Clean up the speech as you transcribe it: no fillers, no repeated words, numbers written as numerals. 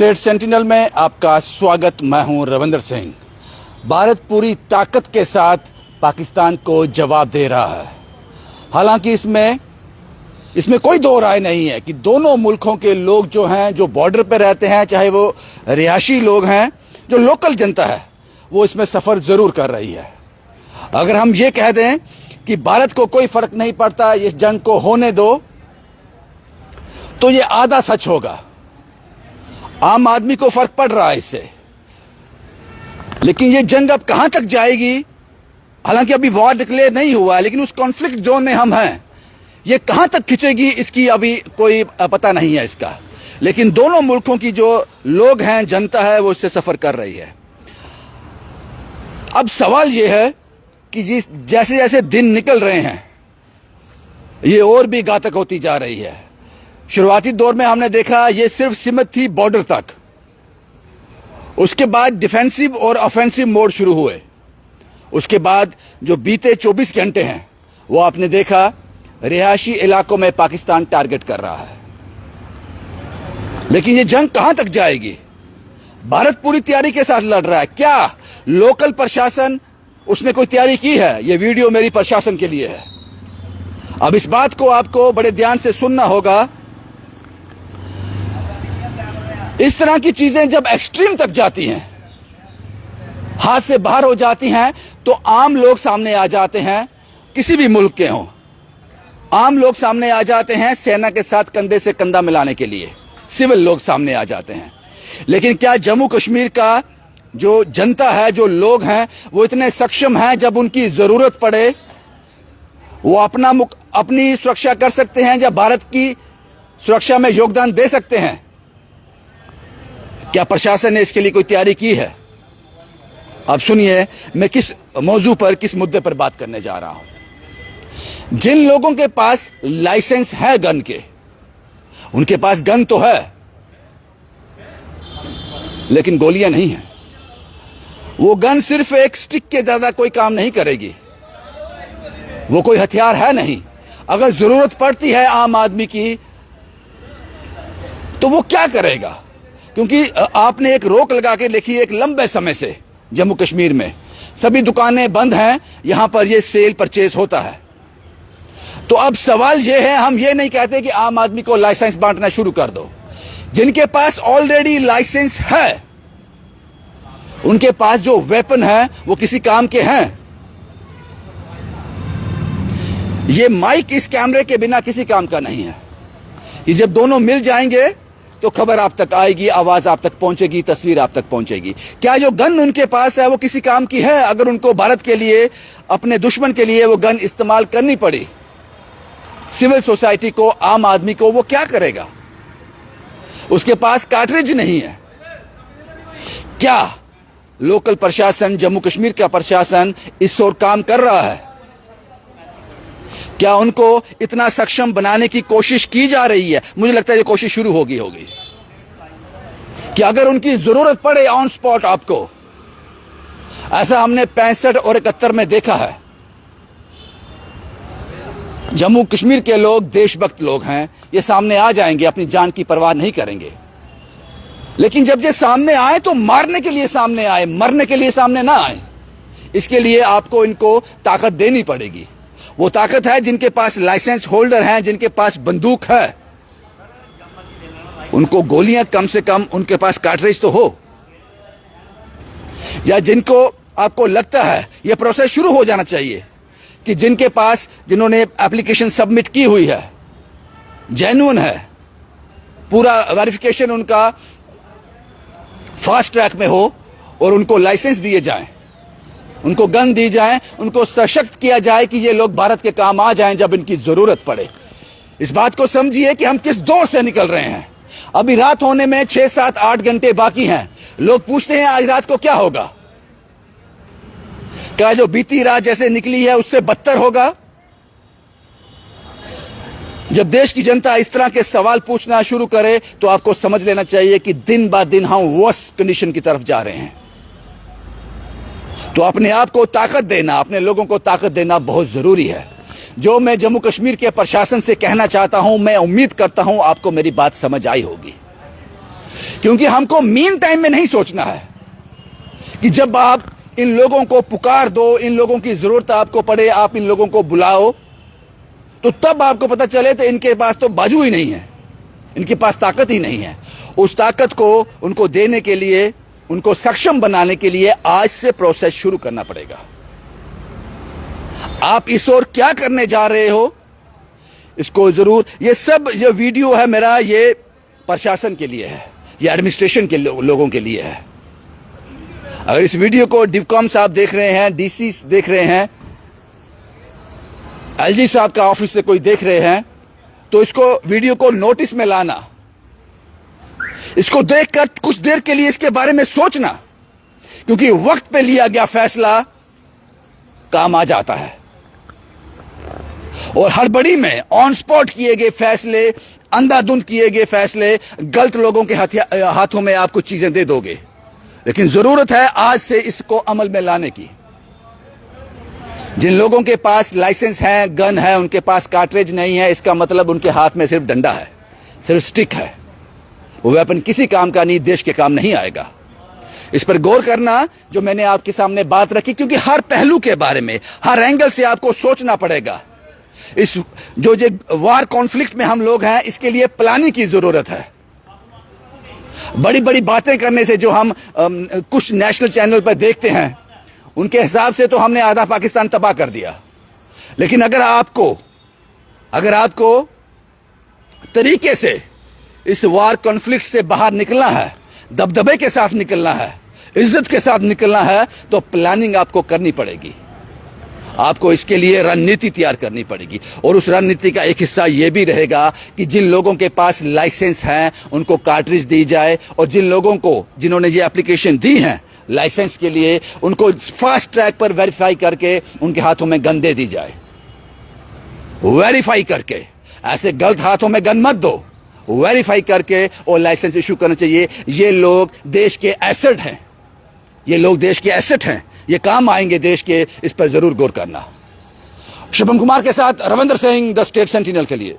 State sentinel में आपका स्वागत। मैं हूं रविंदर सिंह। भारत पूरी ताकत के साथ पाकिस्तान को जवाब दे रहा है। हालांकि इसमें कोई दो राय नहीं है कि दोनों मुल्कों के लोग जो हैं, जो बॉर्डर पे रहते हैं, चाहे वो रिहायशी लोग हैं, जो लोकल जनता है, वो इसमें सफ़र ज़रूर कर रही है। अगर हम ये कह दें कि भारत को कोई फ़र्क नहीं पड़ता, इस जंग को होने दो, तो ये आधा सच होगा। आम आदमी को फ़र्क पड़ रहा है इससे, लेकिन ये जंग अब कहाँ तक जाएगी? हालांकि अभी वॉर डिक्लेयर नहीं हुआ है, लेकिन उस कॉन्फ्लिक्ट जोन में हम हैं। ये कहाँ तक खिंचेगी इसकी अभी कोई पता नहीं है इसका, लेकिन दोनों मुल्कों की जो लोग हैं, जनता है, वो इससे सफ़र कर रही है। अब सवाल ये है कि जैसे जैसे दिन निकल रहे हैं, ये और भी घातक होती जा रही है। शुरुआती दौर में हमने देखा ये सिर्फ सीमित थी बॉर्डर तक, उसके बाद डिफेंसिव और ऑफेंसिव मोड शुरू हुए। उसके बाद जो बीते 24 घंटे हैं, वो आपने देखा रिहायशी इलाकों में पाकिस्तान टारगेट कर रहा है। लेकिन ये जंग कहां तक जाएगी? भारत पूरी तैयारी के साथ लड़ रहा है। क्या लोकल प्रशासन उसने कोई तैयारी की है? ये वीडियो मेरी प्रशासन के लिए है। अब इस बात को आपको बड़े ध्यान से सुनना होगा। इस तरह की चीजें जब एक्सट्रीम तक जाती हैं, हाथ से बाहर हो जाती हैं, तो आम लोग सामने आ जाते हैं। किसी भी मुल्क के हों, आम लोग सामने आ जाते हैं सेना के साथ कंधे से कंधा मिलाने के लिए। सिविल लोग सामने आ जाते हैं। लेकिन क्या जम्मू कश्मीर का जो जनता है, जो लोग हैं, वो इतने सक्षम हैं जब उनकी जरूरत पड़े वो अपनी सुरक्षा कर सकते हैं, जब भारत की सुरक्षा में योगदान दे सकते हैं? क्या प्रशासन ने इसके लिए कोई तैयारी की है? अब सुनिए मैं किस मौजू पर, किस मुद्दे पर बात करने जा रहा हूं। जिन लोगों के पास लाइसेंस है गन के, उनके पास गन तो है, लेकिन गोलियां नहीं हैं। वो गन सिर्फ एक स्टिक के ज्यादा कोई काम नहीं करेगी। वो कोई हथियार है नहीं। अगर जरूरत पड़ती है आम आदमी की, तो वो क्या करेगा? क्योंकि आपने एक रोक लगा के देखी, एक लंबे समय से जम्मू कश्मीर में सभी दुकानें बंद हैं। यहां पर ये सेल परचेज होता है। तो अब सवाल ये है, हम ये नहीं कहते कि आम आदमी को लाइसेंस बांटना शुरू कर दो। जिनके पास ऑलरेडी लाइसेंस है, उनके पास जो वेपन है वो किसी काम के हैं। ये माइक इस कैमरे के बिना किसी काम का नहीं है। ये जब दोनों मिल जाएंगे तो खबर आप तक आएगी, आवाज आप तक पहुंचेगी, तस्वीर आप तक पहुंचेगी। क्या जो गन उनके पास है वो किसी काम की है? अगर उनको भारत के लिए, अपने दुश्मन के लिए वो गन इस्तेमाल करनी पड़ी, सिविल सोसाइटी को, आम आदमी को, वो क्या करेगा? उसके पास कार्ट्रिज नहीं है। क्या लोकल प्रशासन, जम्मू कश्मीर का प्रशासन इस ओर काम कर रहा है? क्या उनको इतना सक्षम बनाने की कोशिश की जा रही है? मुझे लगता है ये कोशिश शुरू होगी कि अगर उनकी जरूरत पड़े ऑन स्पॉट आपको, ऐसा हमने 65 और 71 में देखा है। जम्मू कश्मीर के लोग देशभक्त लोग हैं, ये सामने आ जाएंगे, अपनी जान की परवाह नहीं करेंगे। लेकिन जब ये सामने आए तो मारने के लिए सामने आए, मरने के लिए सामने ना आए। इसके लिए आपको इनको ताकत देनी पड़ेगी। वो ताकत है जिनके पास लाइसेंस होल्डर हैं, जिनके पास बंदूक है, उनको गोलियां कम से कम, उनके पास कार्ट्रिज तो हो। या जिनको आपको लगता है ये प्रोसेस शुरू हो जाना चाहिए कि जिन्होंने एप्लीकेशन सबमिट की हुई है, जेन्युइन है, पूरा वेरिफिकेशन उनका फास्ट ट्रैक में हो, और उनको लाइसेंस दिए जाएं, उनको गन दी जाए, उनको सशक्त किया जाए कि ये लोग भारत के काम आ जाएं जब इनकी जरूरत पड़े। इस बात को समझिए कि हम किस दौर से निकल रहे हैं। अभी रात होने में 6, 7, 8 घंटे बाकी हैं। लोग पूछते हैं आज रात को क्या होगा? क्या जो बीती रात जैसे निकली है उससे बदतर होगा? जब देश की जनता इस तरह के सवाल पूछना शुरू करे, तो आपको समझ लेना चाहिए कि दिन ब दिन हम वर्स्ट कंडीशन की तरफ जा रहे हैं। तो अपने आप को ताकत देना, अपने लोगों को ताकत देना बहुत जरूरी है। जो मैं जम्मू कश्मीर के प्रशासन से कहना चाहता हूं, मैं उम्मीद करता हूं आपको मेरी बात समझ आई होगी क्योंकि हमको मीन टाइम में नहीं सोचना है कि जब आप इन लोगों को पुकार दो, इन लोगों की जरूरत आपको पड़े, आप इन लोगों को बुलाओ, तो तब आपको पता चले तो इनके पास तो बाजू ही नहीं है, इनके पास ताकत ही नहीं है। उस ताकत को उनको देने के लिए, उनको सक्षम बनाने के लिए आज से प्रोसेस शुरू करना पड़ेगा। आप इस ओर क्या करने जा रहे हो, इसको जरूर, ये सब जो वीडियो है मेरा, ये प्रशासन के लिए है, ये एडमिनिस्ट्रेशन के लोगों के लिए है। अगर इस वीडियो को डिवकॉम साहब देख रहे हैं, डीसी देख रहे हैं, एलजी साहब का ऑफिस से कोई देख रहे हैं, तो इसको वीडियो को नोटिस में लाना, इसको देखकर कुछ देर के लिए इसके बारे में सोचना, क्योंकि वक्त पे लिया गया फैसला काम आ जाता है और हड़बड़ी में ऑन स्पॉट किए गए फैसले, अंधाधुंध किए गए फैसले, गलत लोगों के हाथों में आप कुछ चीजें दे दोगे। लेकिन जरूरत है आज से इसको अमल में लाने की। जिन लोगों के पास लाइसेंस है, गन है, उनके पास कार्ट्रिज नहीं है, इसका मतलब उनके हाथ में सिर्फ डंडा है, सिर्फ स्टिक है। वो वेपन किसी काम का नहीं, देश के काम नहीं आएगा। इस पर गौर करना जो मैंने आपके सामने बात रखी, क्योंकि हर पहलू के बारे में, हर एंगल से आपको सोचना पड़ेगा। इस जो वार कॉन्फ्लिक्ट में हम लोग हैं, इसके लिए प्लानिंग की जरूरत है। बड़ी बड़ी बातें करने से जो हम कुछ नेशनल चैनल पर देखते हैं, उनके हिसाब से तो हमने आधा पाकिस्तान तबाह कर दिया। लेकिन अगर आपको तरीके से इस वार कॉन्फ्लिक्ट से बाहर निकलना है, दबदबे के साथ निकलना है, इज्जत के साथ निकलना है, तो प्लानिंग आपको करनी पड़ेगी। आपको इसके लिए रणनीति तैयार करनी पड़ेगी। और उस रणनीति का एक हिस्सा यह भी रहेगा कि जिन लोगों के पास लाइसेंस हैं उनको कार्ट्रिज दी जाए, और जिन लोगों को, जिन्होंने ये एप्लीकेशन दी है लाइसेंस के लिए, उनको फास्ट ट्रैक पर वेरीफाई करके उनके हाथों में गन दे दी जाए। वेरीफाई करके, ऐसे गलत हाथों में गन मत दो, वेरीफाई करके और लाइसेंस इशू करना चाहिए। ये लोग देश के एसेट हैं, ये लोग देश के एसेट हैं, ये काम आएंगे देश के। इस पर जरूर गौर करना। शुभम कुमार के साथ Ravindra Singh, the state sentinel के लिए।